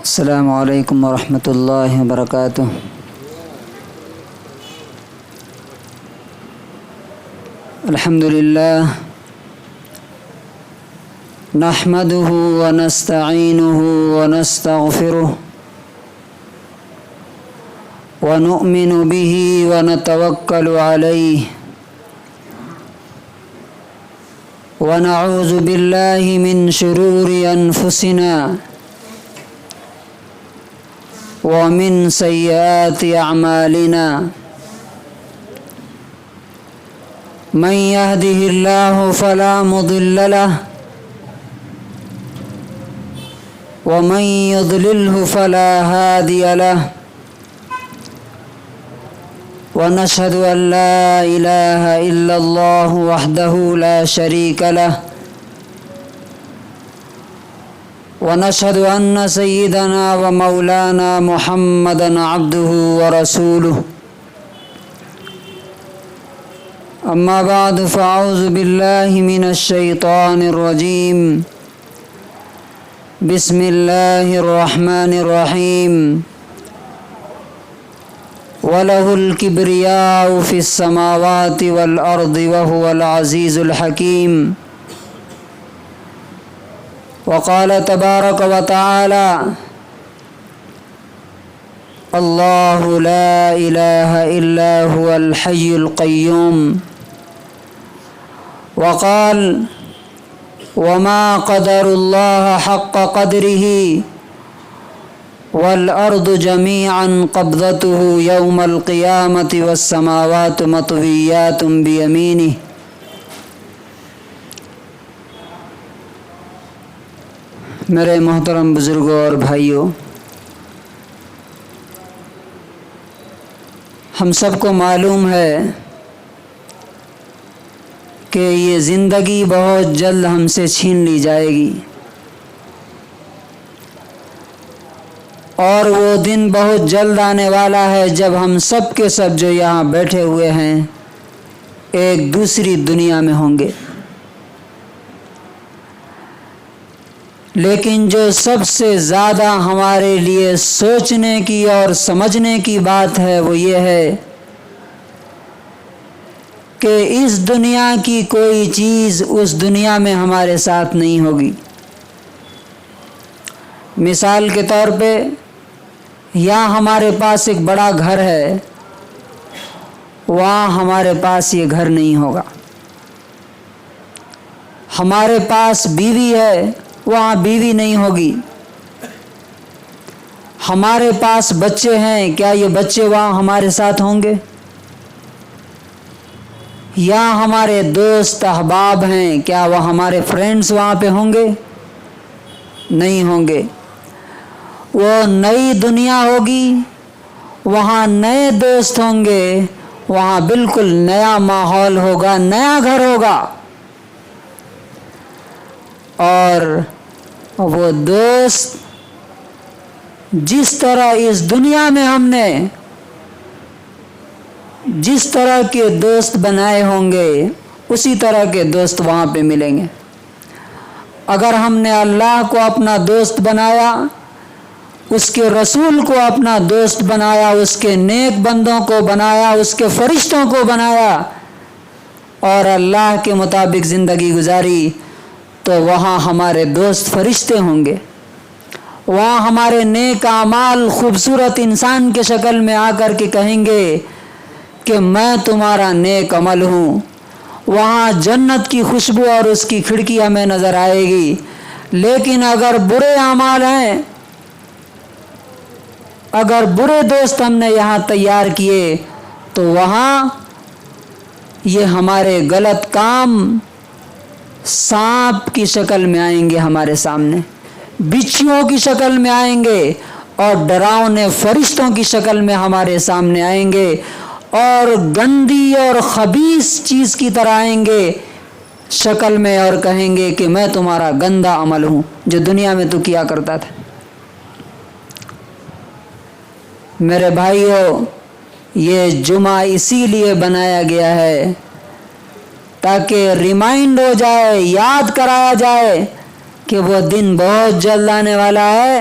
السلام علیکم ورحمۃ اللہ وبرکاتہ۔ الحمد للہ نحمده ونستعینه ونستغفره ونؤمن به ونتوکل علیہ ونعوذ باللہ من شرور انفسنا ومن سیئات اعمالنا من يهده الله فلا مضل له ومن يضلله فلا هادي له ونشهد أن لا إله إلا الله وحده لا شريك له ونشهد أن سيدنا ومولانا محمدا عبده ورسوله أما بعد فأعوذ بالله من الشيطان الرجيم بسم الله الرحمن الرحيم وله الكبرياء في السماوات والأرض وهو العزيز الحكيم وقال تبارك وتعالى الله لا إله إلا هو الحي القيوم وقال وما قدر الله حق قدره والأرض جميعا قبضته يوم القيامة والسماوات مطويات بيمينه۔ میرے محترم بزرگوں اور بھائیوں، ہم سب کو معلوم ہے کہ یہ زندگی بہت جلد ہم سے چھین لی جائے گی، اور وہ دن بہت جلد آنے والا ہے جب ہم سب کے سب جو یہاں بیٹھے ہوئے ہیں ایک دوسری دنیا میں ہوں گے۔ لیکن جو سب سے زیادہ ہمارے لیے سوچنے کی اور سمجھنے کی بات ہے وہ یہ ہے کہ اس دنیا کی کوئی چیز اس دنیا میں ہمارے ساتھ نہیں ہوگی۔ مثال کے طور پہ یہاں ہمارے پاس ایک بڑا گھر ہے، وہاں ہمارے پاس یہ گھر نہیں ہوگا۔ ہمارے پاس بیوی ہے، وہاں بیوی نہیں ہوگی۔ ہمارے پاس بچے ہیں، کیا یہ بچے وہاں ہمارے ساتھ ہوں گے؟ یا ہمارے دوست احباب ہیں، کیا وہ ہمارے فرینڈز وہاں پہ ہوں گے؟ نہیں ہوں گے۔ وہ نئی دنیا ہوگی، وہاں نئے دوست ہوں گے، وہاں بالکل نیا ماحول ہوگا، نیا گھر ہوگا، اور وہ دوست جس طرح اس دنیا میں ہم نے جس طرح کے دوست بنائے ہوں گے اسی طرح کے دوست وہاں پہ ملیں گے۔ اگر ہم نے اللہ کو اپنا دوست بنایا، اس کے رسول کو اپنا دوست بنایا، اس کے نیک بندوں کو بنایا، اس کے فرشتوں کو بنایا اور اللہ کے مطابق زندگی گزاری، تو وہاں ہمارے دوست فرشتے ہوں گے۔ وہاں ہمارے نیک اعمال خوبصورت انسان کے شکل میں آ کر کے کہیں گے کہ میں تمہارا نیک عمل ہوں۔ وہاں جنت کی خوشبو اور اس کی کھڑکی ہمیں نظر آئے گی۔ لیکن اگر برے اعمال ہیں، اگر برے دوست ہم نے یہاں تیار کیے، تو وہاں یہ ہمارے غلط کام سانپ کی شکل میں آئیں گے، ہمارے سامنے بچھوؤں کی شکل میں آئیں گے، اور ڈراؤنے فرشتوں کی شکل میں ہمارے سامنے آئیں گے، اور گندی اور خبیث چیز کی طرح آئیں گے شکل میں، اور کہیں گے کہ میں تمہارا گندا عمل ہوں جو دنیا میں تو کیا کرتا تھا۔ میرے بھائیوں، یہ جمعہ اسی لیے بنایا گیا ہے تاکہ ریمائنڈ ہو جائے، یاد کرایا جائے کہ وہ دن بہت جلد آنے والا ہے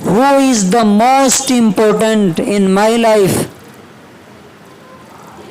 Who is the most important in my life।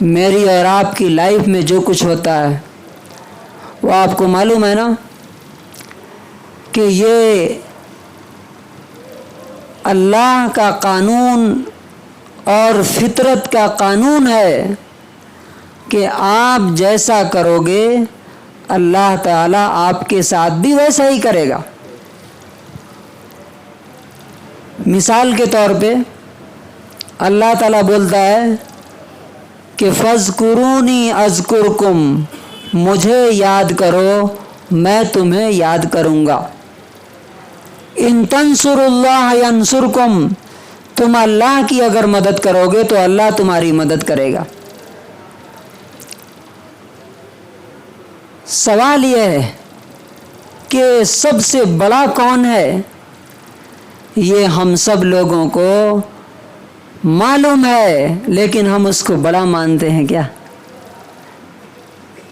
میری اور آپ کی لائف میں جو کچھ ہوتا ہے وہ آپ کو معلوم ہے نا کہ یہ اللہ کا قانون اور فطرت کا قانون ہے کہ آپ جیسا کرو گے اللہ تعالیٰ آپ کے ساتھ بھی ویسا ہی کرے گا۔ مثال کے طور پہ اللہ تعالیٰ بولتا ہے کہ فَاذْكُرُونِي أَذْكُرْكُمْ، مجھے یاد کرو میں تمہیں یاد کروں گا۔ إِن تَنْصُرُوا اللَّهَ يَنْصُرْكُمْ، تم اللہ کی اگر مدد کرو گے تو اللہ تمہاری مدد کرے گا۔ سوال یہ ہے کہ سب سے بڑا کون ہے؟ یہ ہم سب لوگوں کو معلوم ہے، لیکن ہم اس کو بڑا مانتے ہیں کیا؟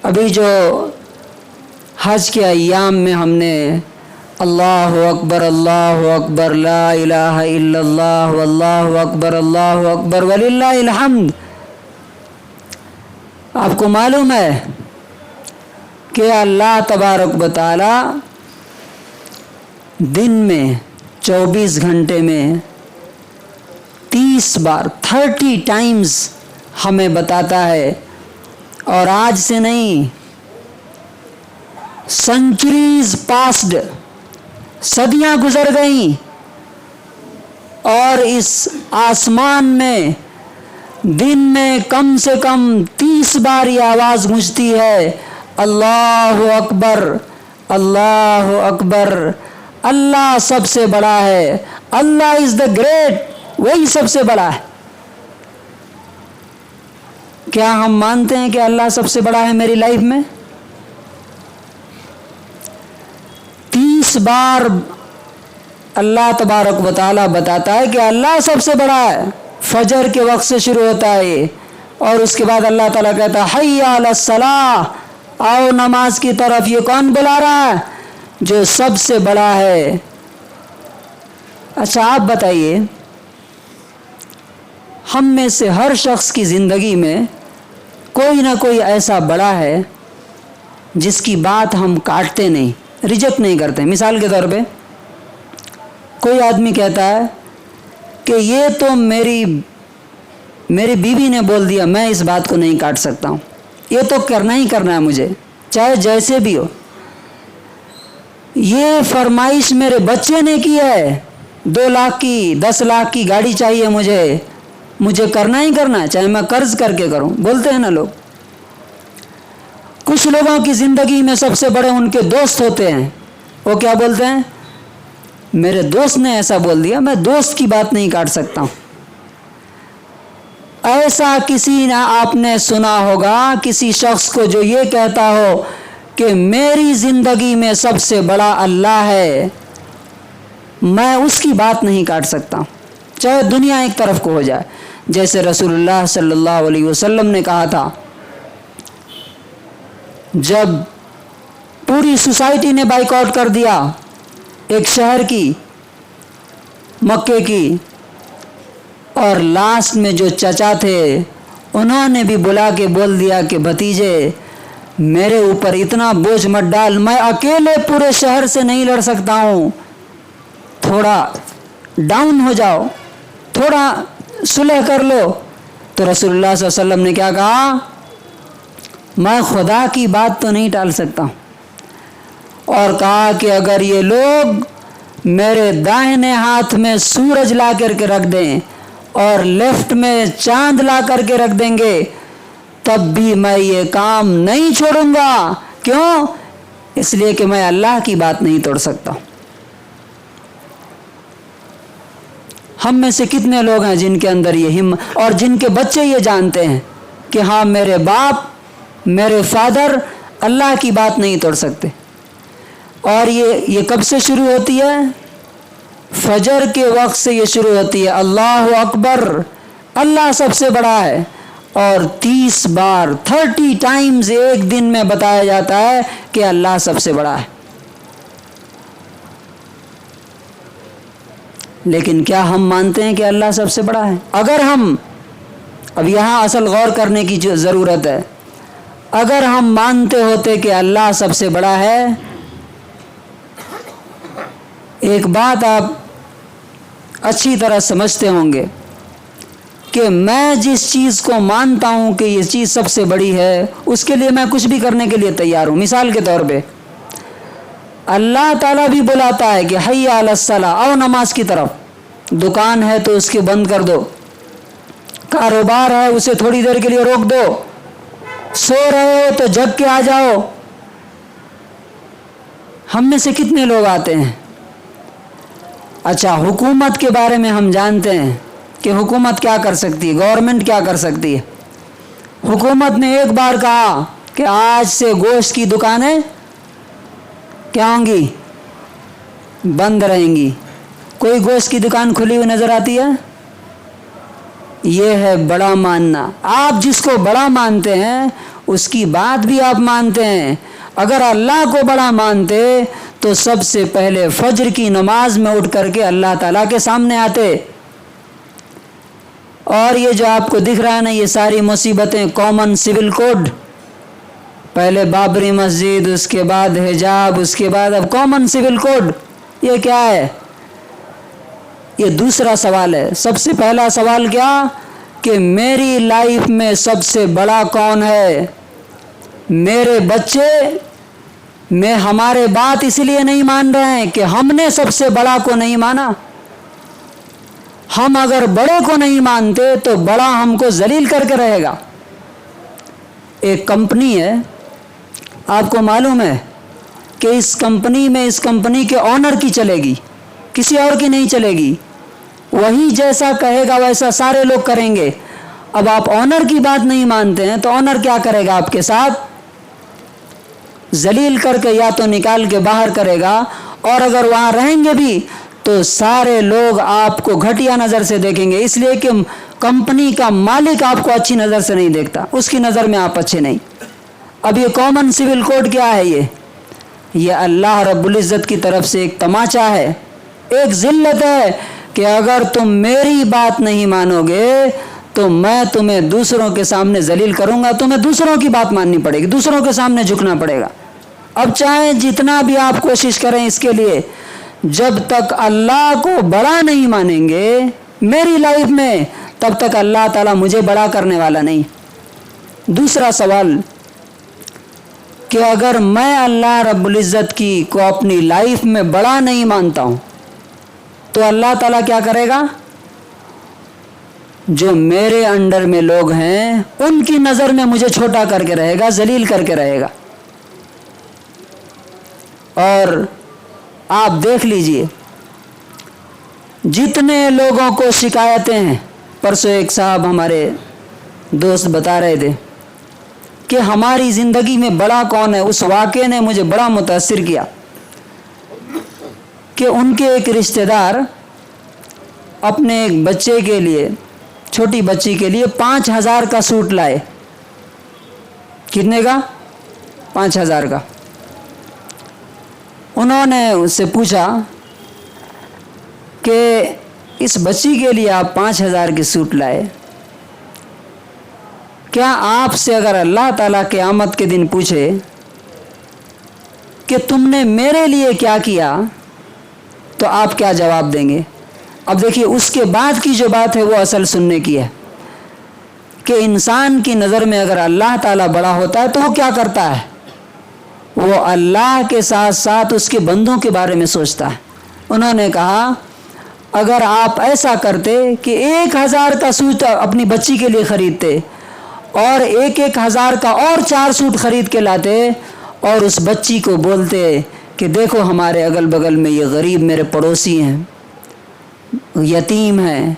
ابھی جو حج کے ایام میں ہم نے اللہ اکبر لا الہ الا اللہ واللہ اکبر وللہ الحمد، آپ کو معلوم ہے کہ اللہ تبارک و تعالی دن میں 24 گھنٹے میں 30 بار 30 ٹائمز ہمیں بتاتا ہے، اور آج سے نہیں، سنچریز پاسڈ، صدیاں گزر گئیں، اور اس آسمان میں دن میں کم سے کم 30 بار یہ آواز گونجتی ہے، اللہ اکبر اللہ اکبر، اللہ سب سے بڑا ہے، اللہ از دا گریٹ، وہی سب سے بڑا ہے۔ کیا ہم مانتے ہیں کہ اللہ سب سے بڑا ہے میری لائف میں؟ 30 بار اللہ تبارک و تعالیٰ بتاتا ہے کہ اللہ سب سے بڑا ہے، فجر کے وقت سے شروع ہوتا ہے یہ، اور اس کے بعد اللہ تعالیٰ کہتا ہے حی علی الصلاۃ، آؤ نماز کی طرف۔ یہ کون بلا رہا ہے؟ جو سب سے بڑا ہے۔ اچھا آپ بتائیے، ہم میں سے ہر شخص کی زندگی میں کوئی نہ کوئی ایسا بڑا ہے جس کی بات ہم کاٹتے نہیں، ریجیکٹ نہیں کرتے۔ مثال کے طور پہ کوئی آدمی کہتا ہے کہ یہ تو میری بیوی نے بول دیا، میں اس بات کو نہیں کاٹ سکتا ہوں، یہ تو کرنا ہی کرنا ہے مجھے، چاہے جیسے بھی ہو۔ یہ فرمائش میرے بچے نے کی ہے، 2 لاکھ کی 10 لاکھ کی گاڑی چاہیے مجھے کرنا ہی کرنا ہے، چاہے میں قرض کر کے کروں، بولتے ہیں نا لوگ۔ کچھ لوگوں کی زندگی میں سب سے بڑے ان کے دوست ہوتے ہیں، وہ کیا بولتے ہیں؟ میرے دوست نے ایسا بول دیا، میں دوست کی بات نہیں کاٹ سکتا ہوں۔ ایسا کسی نہ آپ نے سنا ہوگا کسی شخص کو جو یہ کہتا ہو کہ میری زندگی میں سب سے بڑا اللہ ہے، میں اس کی بات نہیں کاٹ سکتا، چاہے دنیا ایک طرف کو ہو جائے۔ جیسے رسول اللہ صلی اللہ علیہ وسلم نے کہا تھا، جب پوری سوسائٹی نے بائیک آؤٹ کر دیا ایک شہر کی، مکے کی، اور لاسٹ میں جو چچا تھے انہوں نے بھی بلا کے بول دیا کہ بھتیجے میرے اوپر اتنا بوجھ مت ڈال، میں اکیلے پورے شہر سے نہیں لڑ سکتا ہوں، تھوڑا ڈاؤن ہو جاؤ، تھوڑا صلح کر لو۔ تو رسول اللہ صلی اللہ علیہ وسلم نے کیا کہا؟ میں خدا کی بات تو نہیں ٹال سکتا، اور کہا کہ اگر یہ لوگ میرے دائیں ہاتھ میں سورج لا کر کے رکھ دیں اور لیفٹ میں چاند لا کر کے رکھ دیں گے تب بھی میں یہ کام نہیں چھوڑوں گا۔ کیوں؟ اس لیے کہ میں اللہ کی بات نہیں توڑ سکتا۔ ہم میں سے کتنے لوگ ہیں جن کے اندر یہ ہمت، اور جن کے بچے یہ جانتے ہیں کہ ہاں میرے باپ، میرے فادر اللہ کی بات نہیں توڑ سکتے۔ اور یہ کب سے شروع ہوتی ہے؟ فجر کے وقت سے یہ شروع ہوتی ہے، اللہ اکبر، اللہ سب سے بڑا ہے، اور 30 بار 30 ٹائمز ایک دن میں بتایا جاتا ہے کہ اللہ سب سے بڑا ہے۔ لیکن کیا ہم مانتے ہیں کہ اللہ سب سے بڑا ہے؟ اگر ہم اب یہاں اصل غور کرنے کی جو ضرورت ہے، اگر ہم مانتے ہوتے کہ اللہ سب سے بڑا ہے، ایک بات آپ اچھی طرح سمجھتے ہوں گے کہ میں جس چیز کو مانتا ہوں کہ یہ چیز سب سے بڑی ہے، اس کے لیے میں کچھ بھی کرنے کے لیے تیار ہوں۔ مثال کے طور پہ اللہ تعالیٰ بھی بلاتا ہے کہ حی علی الصلاۃ، آؤ نماز کی طرف۔ دکان ہے تو اس کے بند کر دو، کاروبار ہے اسے تھوڑی دیر کے لیے روک دو، سو رہے ہو تو جگ کے آ جاؤ۔ ہم میں سے کتنے لوگ آتے ہیں؟ اچھا، حکومت کے بارے میں ہم جانتے ہیں کہ حکومت کیا کر سکتی ہے، گورنمنٹ کیا کر سکتی ہے۔ حکومت نے ایک بار کہا کہ آج سے گوشت کی دکانیں کیا ہوں گی؟ بند رہیں گی۔ کوئی گوشت کی دکان کھلی ہوئی نظر آتی ہے؟ یہ ہے بڑا ماننا۔ آپ جس کو بڑا مانتے ہیں اس کی بات بھی آپ مانتے ہیں۔ اگر اللہ کو بڑا مانتے تو سب سے پہلے فجر کی نماز میں اٹھ کر کے اللہ تعالیٰ کے سامنے آتے۔ اور یہ جو آپ کو دکھ رہا ہے نا، یہ ساری مصیبتیں کامن سول کوڈ، پہلے بابری مسجد، اس کے بعد حجاب، اس کے بعد اب کامن سول کوڈ، یہ کیا ہے؟ یہ دوسرا سوال ہے۔ سب سے پہلا سوال کیا کہ میری لائف میں سب سے بڑا کون ہے؟ میرے بچے میں ہمارے بات اس لیے نہیں مان رہے ہیں کہ ہم نے سب سے بڑا کو نہیں مانا۔ ہم اگر بڑے کو نہیں مانتے تو بڑا ہم کو ذلیل کر کے رہے گا۔ ایک کمپنی ہے، آپ کو معلوم ہے کہ اس کمپنی میں اس کمپنی کے آنر کی چلے گی، کسی اور کی نہیں چلے گی۔ وہی جیسا کہے گا ویسا سارے لوگ کریں گے۔ اب آپ آنر کی بات نہیں مانتے ہیں تو آنر کیا کرے گا؟ آپ کے ساتھ ذلیل کر کے یا تو نکال کے باہر کرے گا، اور اگر وہاں رہیں گے بھی تو سارے لوگ آپ کو گھٹیا نظر سے دیکھیں گے، اس لیے کہ کمپنی کا مالک آپ کو اچھی نظر سے نہیں دیکھتا، اس کی نظر میں آپ اچھے نہیں۔ اب یہ کامن سول کوڈ کیا ہے؟ یہ اللہ رب العزت کی طرف سے ایک تماچا ہے، ایک ذلت ہے کہ اگر تم میری بات نہیں مانو گے تو میں تمہیں دوسروں کے سامنے ذلیل کروں گا، تمہیں دوسروں کی بات ماننی پڑے گی، دوسروں کے سامنے جھکنا پڑے گا۔ اب چاہے جتنا بھی آپ کوشش کریں اس کے لیے، جب تک اللہ کو بڑا نہیں مانیں گے میری لائف میں، تب تک اللہ تعالیٰ مجھے بڑا کرنے والا نہیں۔ دوسرا سوال کہ اگر میں اللہ رب العزت کی کو اپنی لائف میں بڑا نہیں مانتا ہوں تو اللہ تعالیٰ کیا کرے گا؟ جو میرے انڈر میں لوگ ہیں ان کی نظر میں مجھے چھوٹا کر کے رہے گا، ذلیل کر کے رہے گا۔ اور آپ دیکھ لیجئے جتنے لوگوں کو شکایتیں ہیں، پرسوں ایک صاحب ہمارے دوست بتا رہے تھے کہ ہماری زندگی میں بڑا کون ہے۔ اس واقعے نے مجھے بڑا متاثر کیا کہ ان کے ایک رشتہ دار اپنے ایک بچے کے لیے، چھوٹی بچی کے لیے 5,000 کا سوٹ لائے۔ کتنے کا؟ 5,000 کا۔ انہوں نے اس سے پوچھا کہ اس بچی کے لیے آپ 5,000 کے سوٹ لائے، کیا آپ سے اگر اللہ تعالیٰ قیامت کے دن پوچھے کہ تم نے میرے لیے کیا کیا تو آپ کیا جواب دیں گے؟ اب دیکھیے اس کے بعد کی جو بات ہے وہ اصل سننے کی ہے کہ انسان کی نظر میں اگر اللہ تعالیٰ بڑا ہوتا ہے تو وہ کیا کرتا ہے؟ وہ اللہ کے ساتھ ساتھ اس کے بندوں کے بارے میں سوچتا ہے۔ انہوں نے کہا اگر آپ ایسا کرتے کہ 1,000 کا سوٹ اپنی بچی کے لیے خریدتے اور 1,000 کا اور 4 سوٹ خرید کے لاتے اور اس بچی کو بولتے کہ دیکھو ہمارے اگل بغل میں یہ غریب میرے پڑوسی ہیں، یتیم ہیں،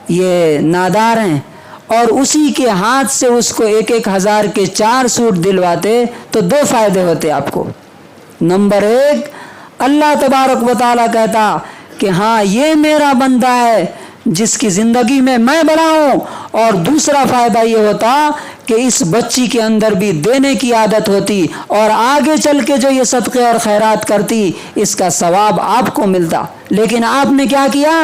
یہ نادار ہیں، اور اسی کے ہاتھ سے اس کو 1,000 کے 4 سوٹ دلواتے تو 2 فائدے ہوتے آپ کو۔ نمبر 1، اللہ تبارک و تعالیٰ کہتا کہ ہاں یہ میرا بندہ ہے جس کی زندگی میں بڑا ہوں، اور دوسرا فائدہ یہ ہوتا کہ اس بچی کے اندر بھی دینے کی عادت ہوتی اور آگے چل کے جو یہ صدقے اور خیرات کرتی اس کا ثواب آپ کو ملتا۔ لیکن آپ نے کیا کیا؟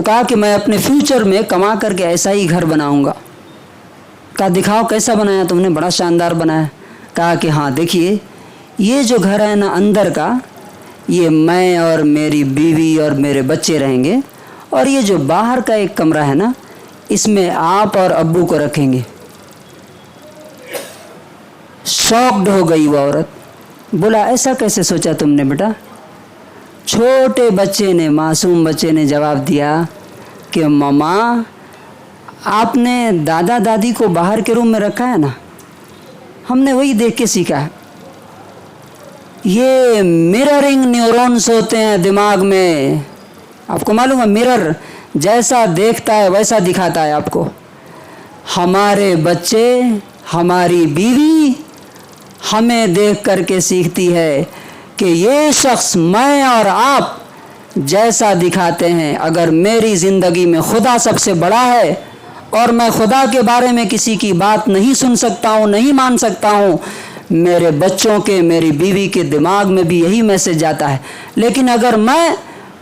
تو کہا کہ میں اپنے فیوچر میں کما کر کے ایسا ہی گھر بناؤں گا. کہا دکھاؤ کیسا بنایا تم نے؟ بڑا شاندار بنایا. کہا کہ ہاں دیکھیے یہ جو گھر ہے نا اندر کا، یہ میں اور میری بیوی اور میرے بچے رہیں گے، اور یہ جو باہر کا ایک کمرہ ہے نا اس میں آپ اور ابو کو رکھیں گے. شاکڈ ہو گئی وہ عورت. بولا ایسا کیسے سوچا تم نے بیٹا؟ چھوٹے بچے نے، معصوم بچے نے جواب دیا کہ ماما آپ نے دادا دادی کو باہر کے روم میں رکھا ہے نا، ہم نے وہی دیکھ کے سیکھا ہے. یہ مررنگ نیورونز ہوتے ہیں دماغ میں. آپ کو معلوم ہے مرر جیسا دیکھتا ہے ویسا دکھاتا ہے آپ کو. ہمارے بچے، ہماری بیوی ہمیں دیکھ کر کے سیکھتی ہے کہ یہ شخص میں اور آپ جیسا دکھاتے ہیں، اگر میری زندگی میں خدا سب سے بڑا ہے اور میں خدا کے بارے میں کسی کی بات نہیں سن سکتا ہوں، نہیں مان سکتا ہوں، میرے بچوں کے، میری بیوی کے دماغ میں بھی یہی میسج جاتا ہے. لیکن اگر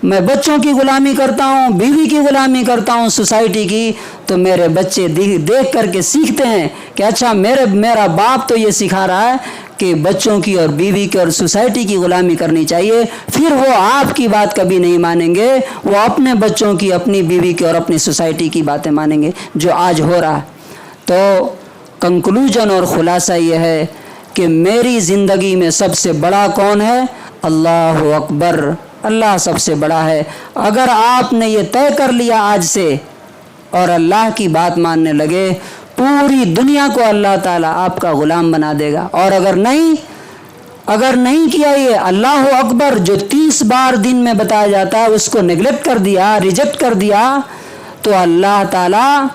میں بچوں کی غلامی کرتا ہوں، بیوی کی غلامی کرتا ہوں، سوسائٹی کی، تو میرے بچے دیکھ کر کے سیکھتے ہیں کہ اچھا میرا باپ تو یہ سکھا رہا ہے کہ بچوں کی اور بیوی کی اور سوسائٹی کی غلامی کرنی چاہیے. پھر وہ آپ کی بات کبھی نہیں مانیں گے، وہ اپنے بچوں کی، اپنی بیوی کی اور اپنی سوسائٹی کی باتیں مانیں گے، جو آج ہو رہا ہے. تو کنکلوژن اور خلاصہ یہ ہے کہ میری زندگی میں سب سے بڑا کون ہے؟ اللہ اکبر. اللہ سب سے بڑا ہے. اگر آپ نے یہ طے کر لیا آج سے اور اللہ کی بات ماننے لگے، پوری دنیا کو اللہ تعالیٰ آپ کا غلام بنا دے گا. اور اگر نہیں کیا یہ اللہ اکبر جو 30 بار دن میں بتایا جاتا ہے اس کو نیگلیکٹ کر دیا، ریجیکٹ کر دیا، تو اللہ تعالیٰ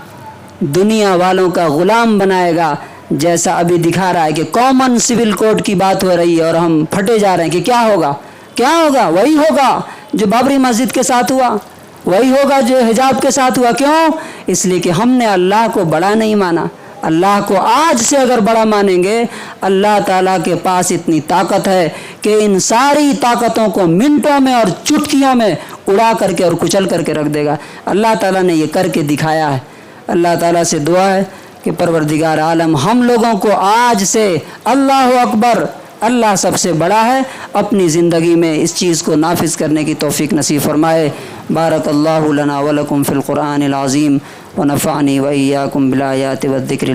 دنیا والوں کا غلام بنائے گا. جیسا ابھی دکھا رہا ہے کہ کامن سول کوڈ کی بات ہو رہی ہے اور ہم پھٹے جا رہے ہیں کہ کیا ہوگا. وہی ہوگا جو بابری مسجد کے ساتھ ہوا، وہی ہوگا جو حجاب کے ساتھ ہوا. کیوں؟ اس لیے کہ ہم نے اللہ کو بڑا نہیں مانا. اللہ کو آج سے اگر بڑا مانیں گے، اللہ تعالیٰ کے پاس اتنی طاقت ہے کہ ان ساری طاقتوں کو منٹوں میں اور چٹکیوں میں اڑا کر کے اور کچل کر کے رکھ دے گا. اللہ تعالیٰ نے یہ کر کے دکھایا ہے. اللہ تعالیٰ سے دعا ہے کہ پروردگار عالم ہم لوگوں کو آج سے اللہ اکبر، اللہ سب سے بڑا ہے، اپنی زندگی میں اس چیز کو نافذ کرنے کی توفیق نصیب فرمائے. بارک اللہ لنا ولکم فی القرآن العظیم ونفعنی وإیاکم بالآیات والذکر الحکیم.